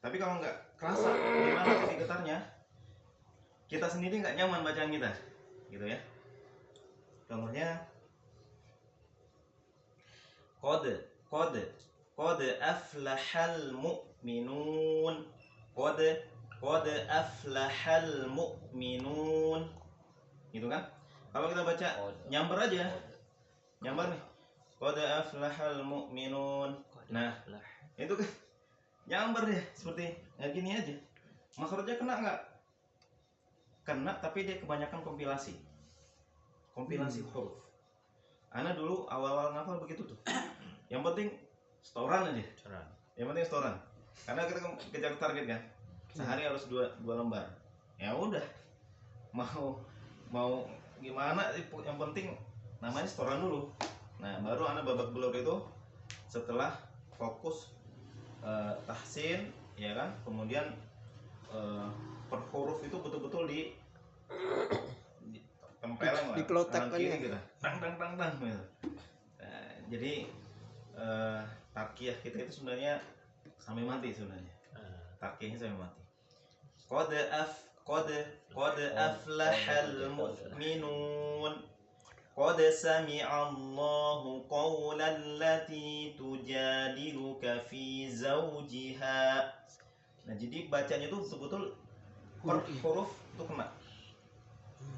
Tapi kalau nggak kerasa di mana titik getarnya, kita sendiri nggak nyaman bacaan kita, gitu ya. Contohnya qad aflahal mu'minun, qad aflahal mu'minun, gitu kan. Kalau kita baca nyamber aja, nyamber nih, qad aflahal mu'minun. Nah, itu kan nyamber ya, seperti gini aja. Makhrajnya kena nggak? Kena, tapi dia kebanyakan kompilasi huruf. Ana dulu awal-awal ngafal begitu tuh. Yang penting setoran aja. Yang penting setoran. Karena kita kejar target kan. Sehari harus dua lembar. Ya udah. Mau gimana? Yang penting namanya setoran dulu. Nah, baru ana babak belur itu setelah fokus tahsin, ya kan. Kemudian per huruf itu betul-betul tempeleng lah, dikelotekkan ya gitu. Tang gitu. Nah, jadi tarkiyah kita itu sebenarnya sampai mati sebenarnya. Tarkiyahnya sampai mati. Qad aflahal mu'minun. Qad sami'allahu qawlan lati tujadiluka fi zawjiha. Nah, jadi bacanya itu betul-betul per huruf itu kena.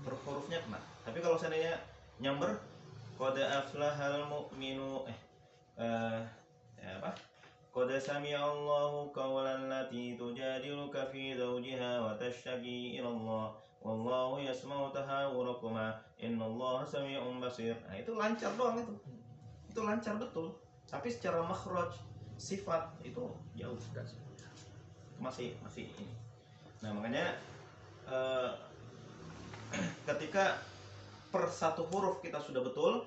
Per hurufnya kena. Tapi kalau seandainya nyamber, qad aflahal mu'minu qad sami'allahu qawlan lati tujadiluka fi zawjiha wa tashtaki ila Allah wallahu yasma'u tahawurakuma innallaha sami'un basir. Nah, itu lancar doang itu. Itu lancar betul. Tapi secara makhraj, sifat itu jauh masih ini. Nah, makanya ketika per satu huruf kita sudah betul,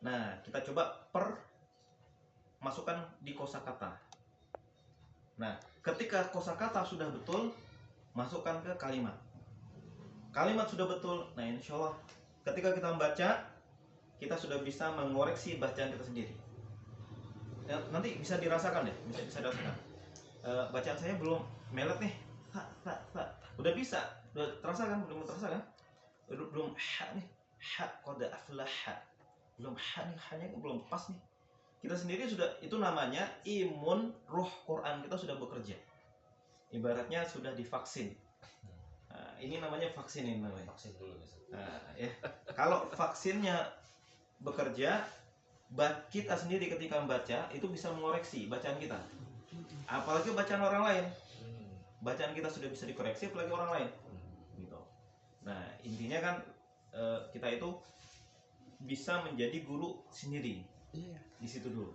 nah kita coba masukkan di kosakata. Nah, ketika kosakata sudah betul, masukkan ke kalimat. Kalimat sudah betul, nah insya Allah ketika kita membaca, kita sudah bisa mengoreksi bacaan kita sendiri. Ya, nanti bisa dirasakan deh, bisa dirasakan. Bacaan saya belum melet nih, udah bisa, udah terasa kan, belum terasa kan? Belum ha nih, ha qad aflaha, belum ha nih, hanya belum pas nih. Kita sendiri sudah, itu namanya imun ruh Quran kita sudah bekerja. Ibaratnya sudah divaksin. Nah, ini namanya vaksin, ini namanya. Vaksin dulu Ya. Kalau vaksinnya bekerja, kita sendiri ketika membaca itu bisa mengoreksi bacaan kita. Apalagi bacaan orang lain. Bacaan kita sudah bisa dikoreksi, apalagi orang lain. Gitu. Nah, intinya kan kita itu bisa menjadi guru sendiri. Di situ dulu.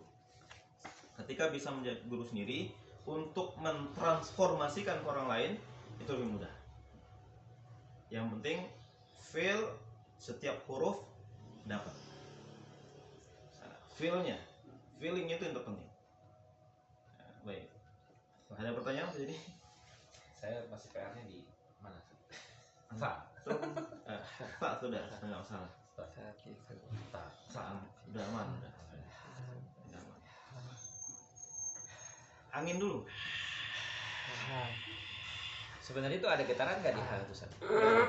Ketika bisa menjadi guru sendiri, untuk mentransformasikan ke orang lain itu lebih mudah. Yang penting feel setiap huruf dapat. Feelingnya itu yang terpenting. Nah, baik. Ada pertanyaan jadi? Saya masih PR-nya di mana? Pak sudah, nggak masalah. Udah aman, udah. Angin dulu. Sebenarnya itu ada getaran nggak di H itu?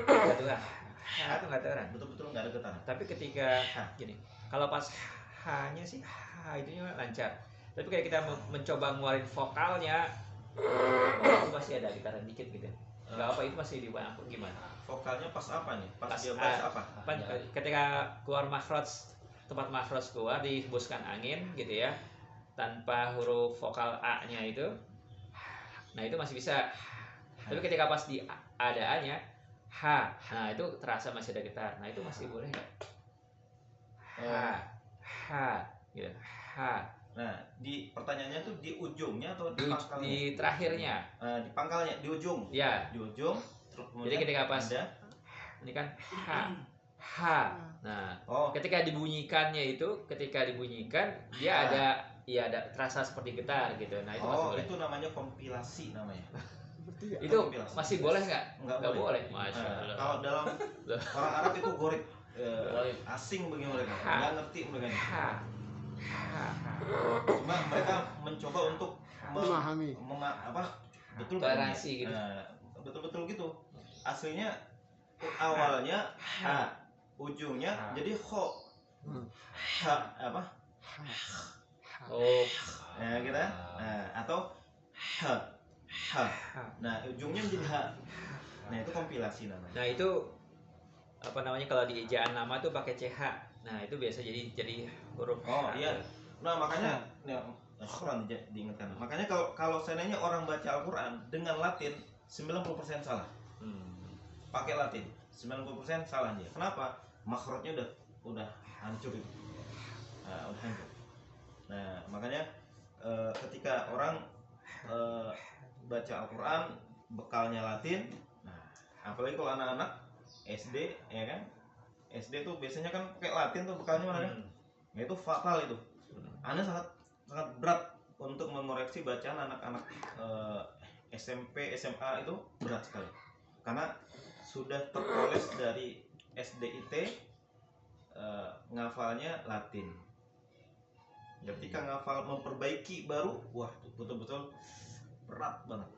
Nggak tuh kan? H itu nggak getaran. Betul-betul nggak ada getaran. Tapi ketika gini, kalau pas H-nya sih H itu lancar. Tapi kayak kita mencoba ngeluarin vokalnya, itu masih ada getaran dikit gitu. Nggak apa, itu masih dibanyak gimana? Vokalnya pas apa nih? Pas dia baca apa? Ketika keluar makhraj, tempat makhraj keluar dihembuskan angin gitu ya, tanpa huruf vokal A-nya itu, nah itu masih bisa. Tapi ketika pas di A-nya H, nah itu terasa masih ada getar. Nah itu masih boleh nggak? H, gitu. H. Nah, di pertanyaannya tuh di ujungnya atau di pangkalnya? Di terakhirnya. Di pangkalnya, di ujung. Ya. Di ujung. Jadi ketika pas ada, ini kan H. Nah, ketika dibunyikannya itu, ketika dibunyikan dia ada terasa seperti getar gitu. Nah itu masih boleh. Itu namanya kompilasi namanya. Itu kompilasi. Masih boleh nggak? Nggak boleh. Masya Allah. Kalau dalam orang Arab itu gorik, asing bagi mereka, nggak ngerti mereka. Cuma mereka mencoba untuk memahami, betul nggak ini? Toleransi gitu. Nah, betul-betul gitu. Aslinya awalnya ha, ujungnya Ha. jadi ho. Hmm. Ha apa? Oh, Nah, kita. Nah, atau ha. Ha. Nah, ujungnya menjadi ha. Nah, itu kompilasi namanya. nah itu apa namanya kalau di ejaan nama tuh pakai ch. Nah itu biasa jadi huruf. Oh, H. iya. Nah, makanya ya, syukran diingatkan. Makanya kalau seandainya orang baca Al-Qur'an dengan Latin 90% salah. Pakai Latin 90% salah dia. Kenapa? Makhrajnya udah hancur itu. Nah, udah hancur. Nah, makanya ketika orang baca Al-Qur'an bekalnya Latin, nah, apalagi kalau anak-anak SD ya kan? SD tuh biasanya kan pakai Latin tuh bekalnya mana kan? Ya, itu fatal itu. Anda sangat berat untuk mengoreksi bacaan anak-anak SMP, SMA itu berat sekali. Karena sudah terpoles dari SDIT ngafalnya Latin. Ketika ngafal memperbaiki baru, wah betul-betul berat banget.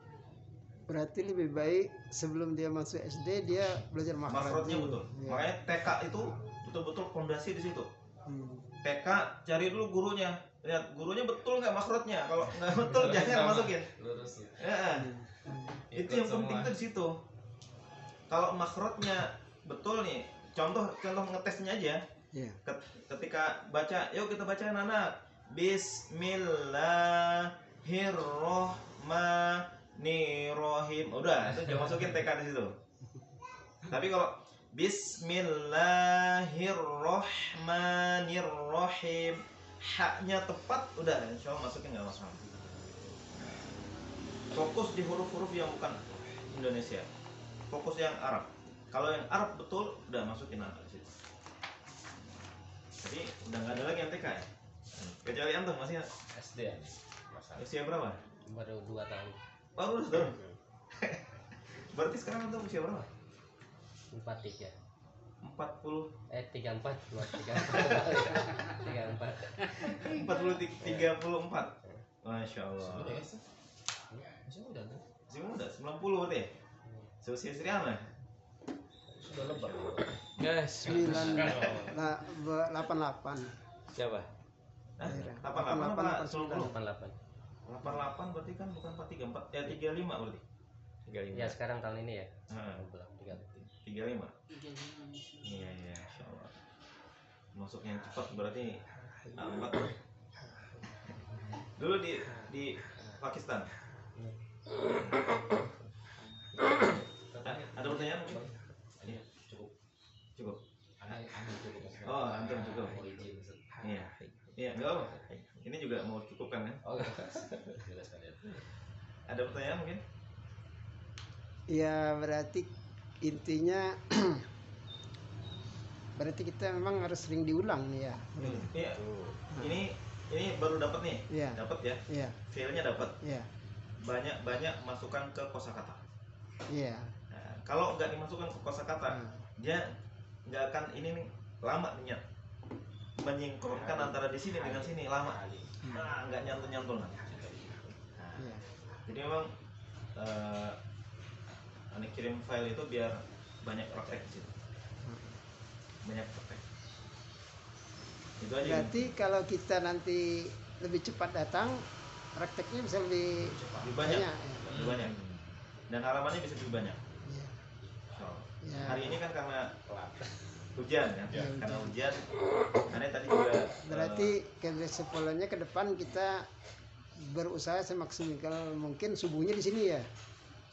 Berarti lebih baik sebelum dia masuk SD dia belajar makhraj Makhrajnya dulu. betul. Ya. Makanya TK itu betul-betul fondasi di situ. Hmm. TK cari dulu gurunya, lihat gurunya betul nggak makhrajnya. Kalau nggak betul jangan masukin. Lurus ya. Ya, itu yang penting tuh di situ. Kalau makhrajnya betul nih, contoh ngetesnya aja. Ya. Ketika baca, yuk kita baca anak. Bismillahirrohmanirrohim. Udah, itu jangan masukin TK di situ. Tapi kalau Bismillahirrohmanirrohim, haknya tepat, udah insya Allah masukin nggak masalah. Fokus di huruf-huruf yang bukan Indonesia, fokus yang Arab. Kalau yang Arab betul, udah masukin anak di situ. Jadi udah nggak ada lagi yang TK ya. Kecuali antum masih SD ya. Masalah. usia berapa? Baru 2 tahun. Baru setahun. Berarti sekarang antum usia berapa? 43. 40, 34, 23. 34. 34. Masya Allah. Sudah ya, sih? Masih muda tuh. Masih muda, 90 berarti ya? Seusia Sri Ana. Sudah lebar. Guys, 88. siapa? Hah? Iya. 88 apa 90? 88. 88 berarti kan bukan 43, 4 ya 35 berarti. 35. Ya sekarang tahun ini ya. Heeh. Belum 3. 35. Iya, Insya Allah. Masuk yang cepat berarti lambat. Dulu di Pakistan. Ada pertanyaan mungkin? Iya. Cukup. Oh, antum cukup. Iya. Iya, enggak apa. Ini juga mau cukupkan kan? Oh, jelaskan ya. Ada pertanyaan mungkin? Ya berarti intinya berarti kita memang harus sering diulang nih ya. Iya. Ini baru dapat nih. Iya. Dapat ya. Iya. Filenya dapat. Iya. Banyak masukkan ke kosakata. Iya. Nah, kalau nggak dimasukkan ke kosakata, dia nggak akan ini nih lama niat menyingkronkan antara di sini dengan sini lama. Nah, nggak nyantol nanti. Nah, Iya. jadi memang Anda kirim file itu biar banyak praktek di situ. Banyak praktek. Itu aja. Berarti kalau kita nanti lebih cepat datang, prakteknya bisa lebih Lebih banyak. ya. Lebih banyak. Dan halamannya bisa lebih banyak. Iya. So, Ya. hari ini kan karena hujan kan, Ya, karena hujan. Karena tadi juga Berarti kesepuluhannya ke depan kita berusaha semaksimal mungkin subuhnya di sini ya.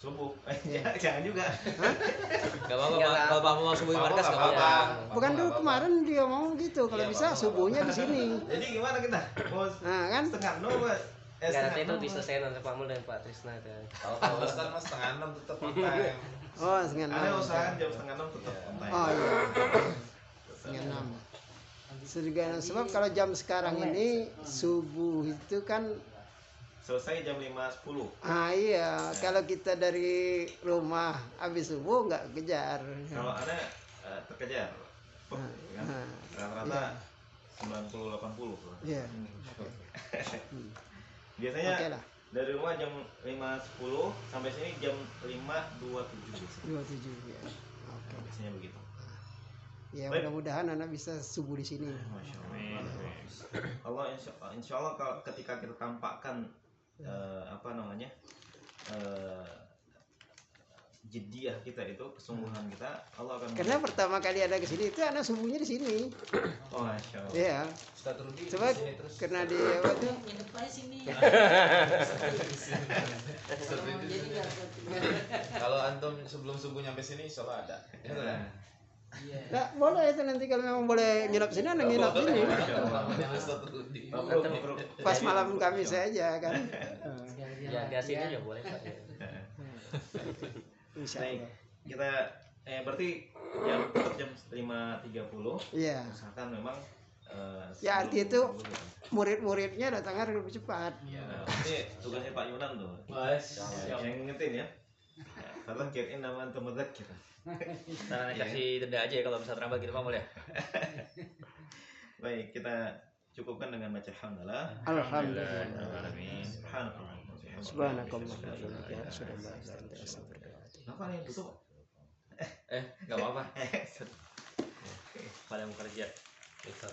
subuh. Iya. Jangan juga. Gak apa-apa, Enggak Pak. lah. Kalau Pak mau subuh Apa-apa, markas gak nggak apa-apa. apa-apa. Bukan dulu kemarin dia mau gitu, kalau Iya, bisa apa-apa, subuhnya di sini. Jadi gimana kita? Mau Nah kan? setengah 6 Pak? Enggak, nanti itu diselesaikan oleh Pak Mul dan Pak Trisna itu. Kalau kelas kan mas setengah 6 tetap on time. Oh setengah Anda 6. usahakan jam setengah 6 tetap on time. Oh iya. Setengah 6. Sebab kalau jam sekarang ini subuh itu kan Selesai jam 5.10. iya, kalau kita dari rumah habis subuh nggak kejar. Kalau Anda terkejar. Kan? Nah, Rata-rata 90-80. iya. Biasanya Oke lah. Dari rumah jam 5.10 sampai sini jam 5.27 biasanya. 27 ya. Oke. Biasanya begitu. Ya Baik. mudah-mudahan anak bisa subuh di sini. Masya Amin. Allah. Insya Allah kalau ketika kita tampakkan apa namanya jediah kita itu, kesungguhan kita, Allah akan Karena pertama kali ada ke sini itu anak subuhnya di sini. Oh, Masya Allah. Iya. Ustaz Rudi Coba di sini terus. karena di apa tuh? Nginep aja sini. Ustaz Rudi di Jadi sini. nggak buat- Kalau antum sebelum subuh nyampe sini insya Allah ada. Ya, kan? Iya. Nah, boleh itu nanti kalau memang boleh nginap sini, anak nginap sini. Ustaz Rudi. Pas malam kami saja kan. Ya ke sini juga boleh Pak. Ya. Insya Baik, Allah. kita berarti tetap jam 5.30. Iya. Usahakan memang Ya, arti sebelum itu subuh gitu. murid-muridnya datangnya lebih cepat. Nah, ini tugasnya Pak Yunan tuh. Yang ngingetin ya. Karena kirim nama antum madzakir. Nah, kasih denda aja ya kalau bisa terlambat gitu Pak ya. Baik, kita cukupkan dengan baca hamdalah. Alhamdulillah. Alamin. Subhanallah. Subhanakallah wa bihamdika asyhadu an la ilaha illa anta astaghfiruka wa atubu ilaik. Kenapa nih tutup? Enggak apa-apa. Pada mau kerja. Itu.